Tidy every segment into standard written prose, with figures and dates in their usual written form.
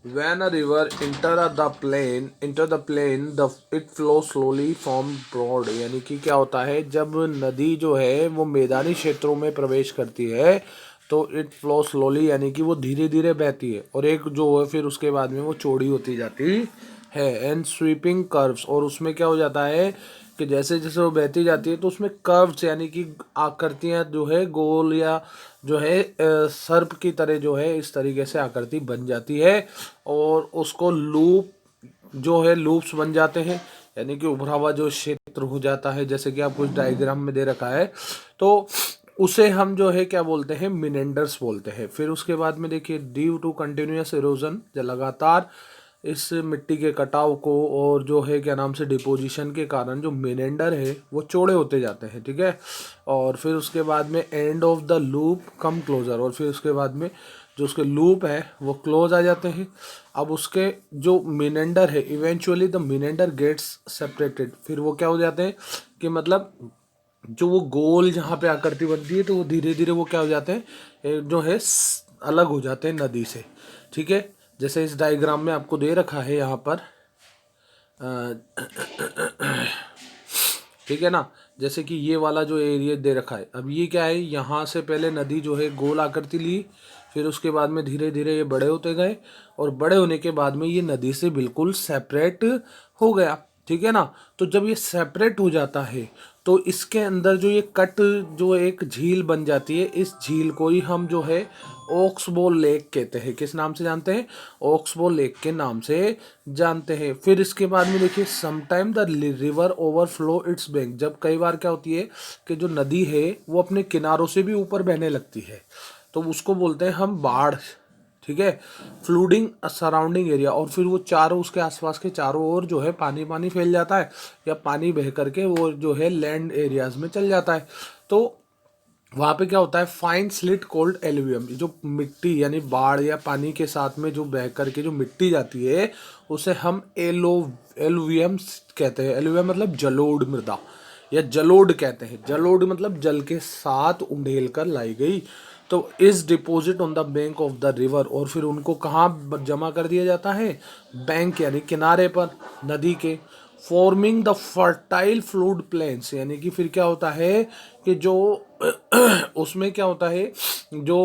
When a river enter the plain, it flows slowly from broad। यानी कि क्या होता है, जब नदी जो है वो मैदानी क्षेत्रों में प्रवेश करती है तो इट फ्लो स्लोली, यानी कि वो धीरे धीरे बहती है, और एक जो है फिर उसके बाद में वो चौड़ी होती जाती है। एंड स्वीपिंग कर्व्स, और उसमें क्या हो जाता है कि जैसे जैसे वो बहती जाती है तो उसमें कर्व्स यानी कि आकृतियाँ जो है गोल या जो है सर्प की तरह जो है इस तरीके से आकृति बन जाती है, और उसको लूप जो है लूप्स बन जाते हैं, यानी कि उभरा हुआ जो क्षेत्र हो जाता है, जैसे कि आपको इस डायग्राम में दे रखा है। तो उसे हम जो है क्या बोलते हैं, मिनेंडर्स बोलते हैं। फिर उसके बाद में देखिए, ड्यू टू कंटिन्यूअस इरोजन, जो लगातार इस मिट्टी के कटाव को और जो है क्या नाम से डिपोजिशन के कारण जो मिनेंडर है वो चौड़े होते जाते हैं, ठीक है। और फिर उसके बाद में end of the loop come closer, और फिर उसके बाद में जो उसके लूप है वो क्लोज आ जाते हैं। अब उसके जो मिनेंडर है, eventually the meander gets separated, फिर वो क्या हो जाते हैं कि मतलब जो वो गोल जहाँ पे आकृति बनती है तो वो धीरे धीरे वो क्या हो जाते हैं, जो है अलग हो जाते हैं नदी से, ठीक है। जैसे इस डायग्राम में आपको दे रखा है यहाँ पर, ठीक है ना। जैसे कि ये वाला जो एरिया दे रखा है, अब ये क्या है, यहाँ से पहले नदी जो है गोल आकृति ली, फिर उसके बाद में धीरे धीरे ये बड़े होते गए, और बड़े होने के बाद में ये नदी से बिल्कुल सेपरेट हो गया, ठीक है ना। तो जब ये सेपरेट हो जाता है तो इसके अंदर जो ये कट जो एक झील बन जाती है, इस झील को ही हम जो है ओक्सबो लेक कहते हैं। किस नाम से जानते हैं, ओक्सबो लेक के नाम से जानते हैं। फिर इसके बाद में देखिए, sometime the river overflow it's bank, जब कई बार क्या होती है कि जो नदी है वो अपने किनारों से भी ऊपर बहने लगती है, तो उसको बोलते हैं हम बाढ़, ठीक है। फ्लूडिंग सराउंडिंग एरिया, और फिर वो चारों उसके आसपास के चारों ओर जो है पानी पानी फैल जाता है, या पानी बह करके वो जो है लैंड एरियाज में चल जाता है। तो वहाँ पे क्या होता है, फाइन स्लिट कोल्ड एलुवियम, जो मिट्टी यानी बाढ़ या पानी के साथ में जो बह करके जो मिट्टी जाती है उसे हम एलुवियम कहते हैं। एलुवियम मतलब जलोढ़ मृदा, या जलोढ़ कहते हैं। जलोढ़ मतलब जल के साथ उंडेल कर लाई गई। तो इस deposit on the bank of the river, और फिर उनको कहाँ जमा कर दिया जाता है, बैंक यानी किनारे पर नदी के। Forming the fertile flood plains, यानी कि फिर क्या होता है कि जो उसमें क्या होता है, जो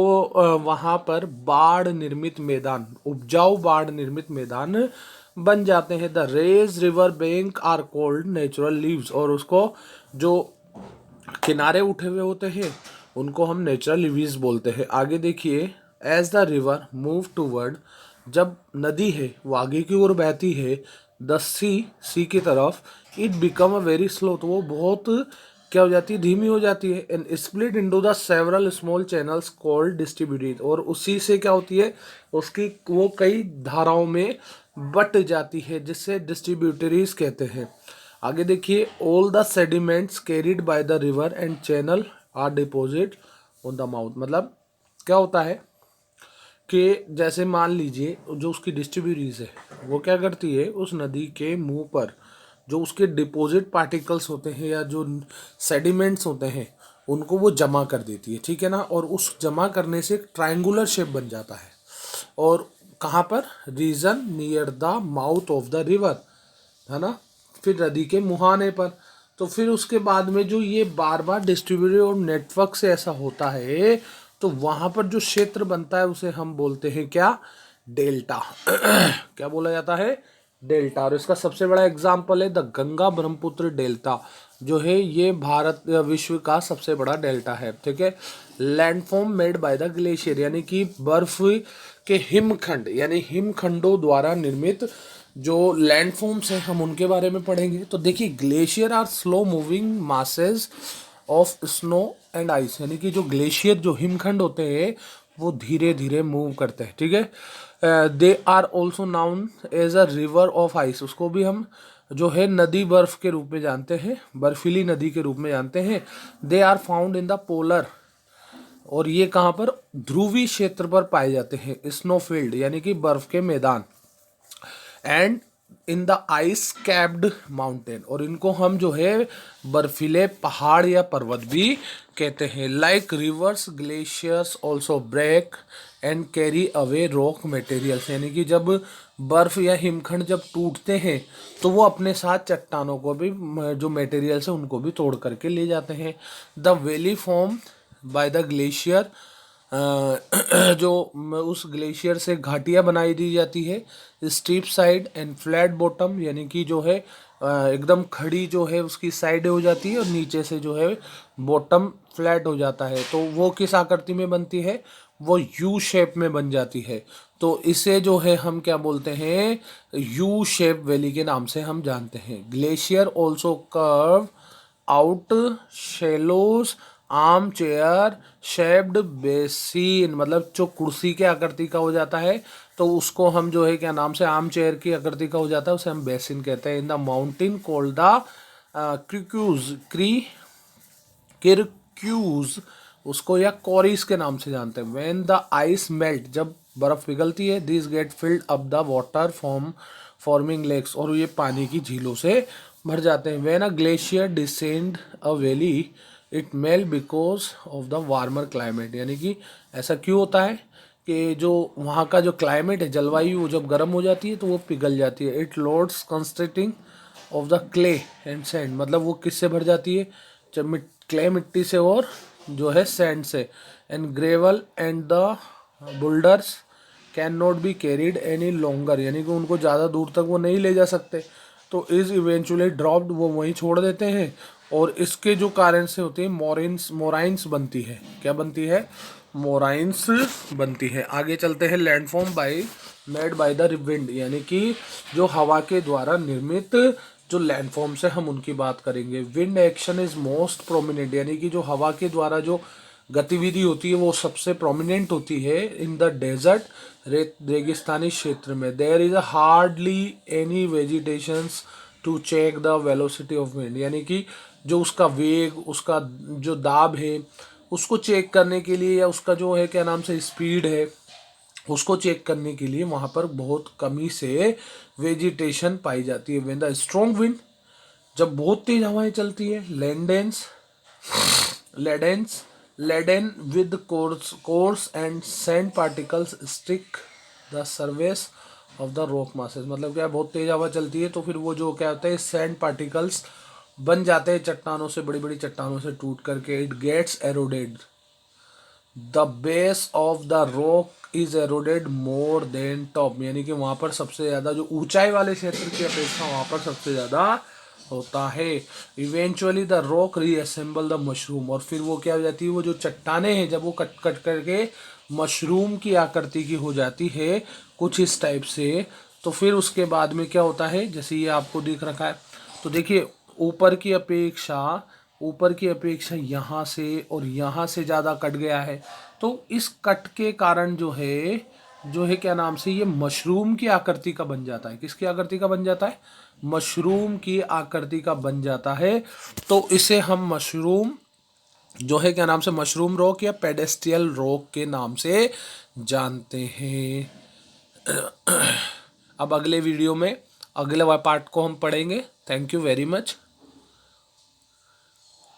वहाँ पर बाढ़ निर्मित मैदान, उपजाऊ बाढ़ निर्मित मैदान बन जाते हैं। The raise river bank are called natural levees, और उसको जो किनारे उठे हुए होते हैं उनको हम नेचुरल लीव्स बोलते हैं। आगे देखिए, as the river move toward, जब नदी है वो आगे की ओर बहती है, द सी की तरफ, it become a very slow, तो वो बहुत क्या हो जाती है, धीमी हो जाती है। And split into the several small channels called distributed, और उसी से क्या होती है, उसकी वो कई धाराओं में बट जाती है, जिससे डिस्ट्रीब्यूटरीज कहते हैं। आगे देखिए, all the sediments carried by the river and channel are deposit on the mouth, मतलब क्या होता है कि जैसे मान लीजिए जो उसकी डिस्ट्रीब्यूटरीज है वो क्या करती है, उस नदी के मुंह पर जो उसके डिपॉजिट पार्टिकल्स होते हैं या जो सेडिमेंट्स होते हैं उनको वो जमा कर देती है, ठीक है ना। और उस जमा करने से एक ट्रायंगुलर शेप बन जाता है, और कहाँ पर, region near the mouth of the river, है ना, फिर नदी के मुहाने पर। तो फिर उसके बाद में जो ये बार बार डिस्ट्रीब्यूटेड और नेटवर्क से ऐसा होता है, तो वहाँ पर जो क्षेत्र बनता है उसे हम बोलते हैं क्या, डेल्टा। क्या बोला जाता है, डेल्टा। और इसका सबसे बड़ा एग्जाम्पल है द गंगा ब्रह्मपुत्र डेल्टा, जो है ये भारत विश्व का सबसे बड़ा डेल्टा है, ठीक है। Landform made by the glacier, यानी कि बर्फ के हिमखंड यानी हिमखंडों द्वारा निर्मित जो लैंडफॉर्म्स हैं हम उनके बारे में पढ़ेंगे। तो देखिए, glacier are slow moving masses of snow and ice, यानी कि जो ग्लेशियर जो हिमखंड होते हैं वो धीरे धीरे मूव करते हैं, ठीक है। They are also known as a river of ice, उसको भी हम जो है नदी बर्फ के रूप में जानते हैं, बर्फीली नदी के रूप में जानते हैं। They are found in the polar, और ये कहाँ पर, ध्रुवी क्षेत्र पर पाए जाते हैं, स्नोफील्ड यानी कि बर्फ के मैदान, and in the ice capped mountain, और इनको हम जो है बर्फीले पहाड़ या पर्वत भी कहते हैं। Like rivers glaciers also break and carry away rock materials, यानी कि जब बर्फ़ या हिमखंड जब टूटते हैं तो वो अपने साथ चट्टानों को भी, जो मटेरियल्स है उनको भी तोड़ करके ले जाते हैं। The valley form by the glacier, जो उस ग्लेशियर से घाटियाँ बनाई दी जाती है। Steep side and flat bottom, यानी कि जो है एकदम खड़ी जो है उसकी साइड हो जाती है और नीचे से जो है बॉटम फ्लैट हो जाता है। तो वो किस आकृति में बनती है, वो यू शेप में बन जाती है। तो इसे जो है हम क्या बोलते हैं, यू शेप वैली के नाम से हम जानते हैं। Glacier also carve out shallows arm chair shaped basin, मतलब जो कुर्सी के आकृति का हो जाता है तो उसको हम जो है क्या नाम से, आर्म चेयर की आकृति का हो जाता है, उसे हम बेसिन कहते हैं। In the mountain called the cirques, उसको या कॉरीज के नाम से जानते हैं। व्हेन द आइस मेल्ट, जब बर्फ पिघलती है, this get filled up the water forming lakes, और ये पानी की झीलों से भर जाते हैं। When a glacier descend a valley it melt because of the warmer climate, यानी कि ऐसा क्यों होता है कि जो वहाँ का जो क्लाइमेट है, जलवायु जब गर्म हो जाती है तो वो पिघल जाती है। It loads consisting of the clay and sand, मतलब वो किससे भर जाती है, जब क्ले मिट्टी से और जो है सैंड से। And gravel and the boulders can not be carried any longer, यानी कि उनको ज़्यादा दूर तक वो नहीं ले जा सकते, तो इज़ इवेंचुअली ड्रॉप्ड, वो वहीं छोड़ देते हैं। और इसके जो कारण से होती है मोराइंस बनती है। क्या बनती है, मोराइंस बनती है। आगे चलते हैं। Landform by made by the wind, यानी कि जो हवा के द्वारा निर्मित जो लैंडफॉर्म से हम उनकी बात करेंगे। Wind action is most prominent, यानी कि जो हवा के द्वारा जो गतिविधि होती है वो सबसे प्रोमिनेंट होती है इन द डेजर्ट, रेगिस्तानी क्षेत्र में। There is hardly any vegetations to check the velocity of wind, यानी कि जो उसका वेग, उसका जो दाब है उसको चेक करने के लिए, या उसका जो है क्या नाम से स्पीड है उसको चेक करने के लिए वहाँ पर बहुत कमी से वेजिटेशन पाई जाती है। व्हेन द स्ट्रॉन्ग विंड, जब बहुत तेज हवाएं चलती है, laden with coarse and sand particles stick the surface of the rock masses, मतलब क्या, बहुत तेज हवा चलती है तो फिर वो जो क्या होता है, सैंड पार्टिकल्स बन जाते हैं चट्टानों से, बड़ी बड़ी चट्टानों से टूट करके। It gets eroded, the base of the rock is eroded more than top, यानी कि वहाँ पर सबसे ज़्यादा जो ऊंचाई वाले क्षेत्र की अपेक्षा वहाँ पर सबसे ज़्यादा होता है। Eventually the rock reassemble the mushroom, और फिर वो क्या हो जाती है, वो जो चट्टाने हैं जब वो कट कट करके मशरूम की आकृति की हो जाती है कुछ इस टाइप से, तो फिर उसके बाद में क्या होता है, जैसे ये आपको दिख रखा है, तो देखिए ऊपर की अपेक्षा यहाँ से और यहाँ से ज़्यादा कट गया है। तो इस कट के कारण जो है क्या नाम से, ये मशरूम की आकृति का बन जाता है। किसकी आकृति का बन जाता है, मशरूम की आकृति का बन जाता है। तो इसे हम मशरूम जो है क्या नाम से, मशरूम रॉक या पेडेस्ट्रियल रॉक के नाम से जानते हैं। अब अगले वीडियो में अगले पार्ट को हम पढ़ेंगे। Thank you very much.